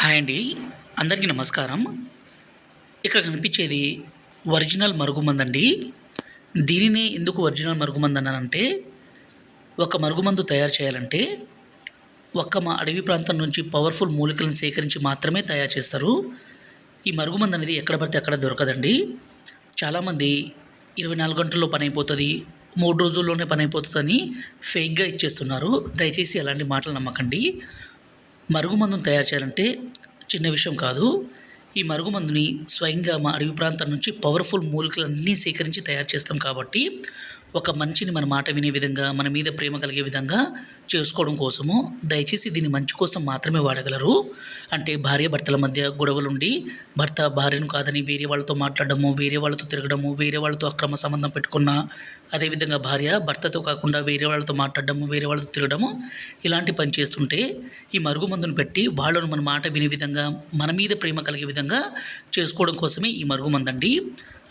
Hi అండి. అందరికీ నమస్కారం. ఇక్కడ కనిపించేది ఒరిజినల్ మరుగుమందండి. దీనినే ఎందుకు ఒరిజినల్ మరుగుమందు అన్నానంటే, ఒక మరుగుమందు తయారు చేయాలంటే, మా అడవి ప్రాంతం నుంచి పవర్‌ఫుల్ మూలికలను సేకరించి మాత్రమే తయారు చేస్తారు. ఈ మరుగుమందు అనేది ఎక్కడ పడితే అక్కడ దొరకదండి. చాలామంది 24 గంటల్లో పనైపోతది, 3 రోజుల్లోనే పనైపోతదని ఫేక్‌గా ఇచ్చేస్తున్నారు. దయచేసి అలాంటి మాటలు నమ్మకండి. మరుగుమందును తయారు చేయాలంటే చిన్న విషయం కాదు. ఈ మరుగుమందుని స్వయంగా మా అడవి ప్రాంతం నుంచి పవర్‌ఫుల్ మూలికలన్నీ సేకరించి తయారు చేస్తాం కాబట్టి, ఒక మనిషిని మన మాట వినే విధంగా, మన మీద ప్రేమ కలిగే విధంగా చేసుకోవడం కోసము దయచేసి దీన్ని మంచి కోసం మాత్రమే వాడగలరు. అంటే భార్యాభర్తల మధ్య గొడవలుండి, భర్త భార్యను కాదని వేరే వాళ్ళతో మాట్లాడడము, వేరే వాళ్ళతో తిరగడము, వేరే వాళ్ళతో అక్రమ సంబంధం పెట్టుకున్న, అదేవిధంగా భార్య భర్తతో కాకుండా వేరే వాళ్ళతో మాట్లాడడము, వేరే వాళ్ళతో తిరగడము, ఇలాంటి పని చేస్తుంటే ఈ మరుగుమందును పెట్టి వాళ్ళను మన మాట వినే విధంగా, మన మీద ప్రేమ కలిగే విధంగా చేసుకోవడం కోసమే ఈ మరుగుమందండి.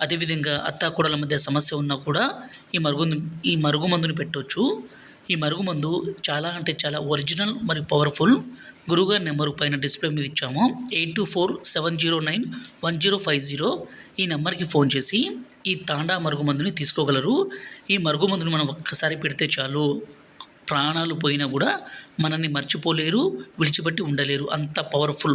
అదేవిధంగా అత్తాకోడళ్ళ మధ్య సమస్య ఉన్నా కూడా ఈ మరుగుమందుని పెట్టొచ్చు. ఈ మరుగుమందు చాలా అంటే చాలా ఒరిజినల్ మరియు పవర్‌ఫుల్. గురువుగారి నెంబరు పైన డిస్ప్లే మీద ఇచ్చాము. 8247091050 ఈ నెంబర్కి ఫోన్ చేసి ఈ తాండా మరుగుమందుని తీసుకోగలరు. ఈ మరుగుమందుని మనం ఒక్కసారి పెడితే చాలు, ప్రాణాలు పోయినా కూడా మనల్ని మర్చిపోలేరు, విడిచిపెట్టి ఉండలేరు. అంత పవర్‌ఫుల్.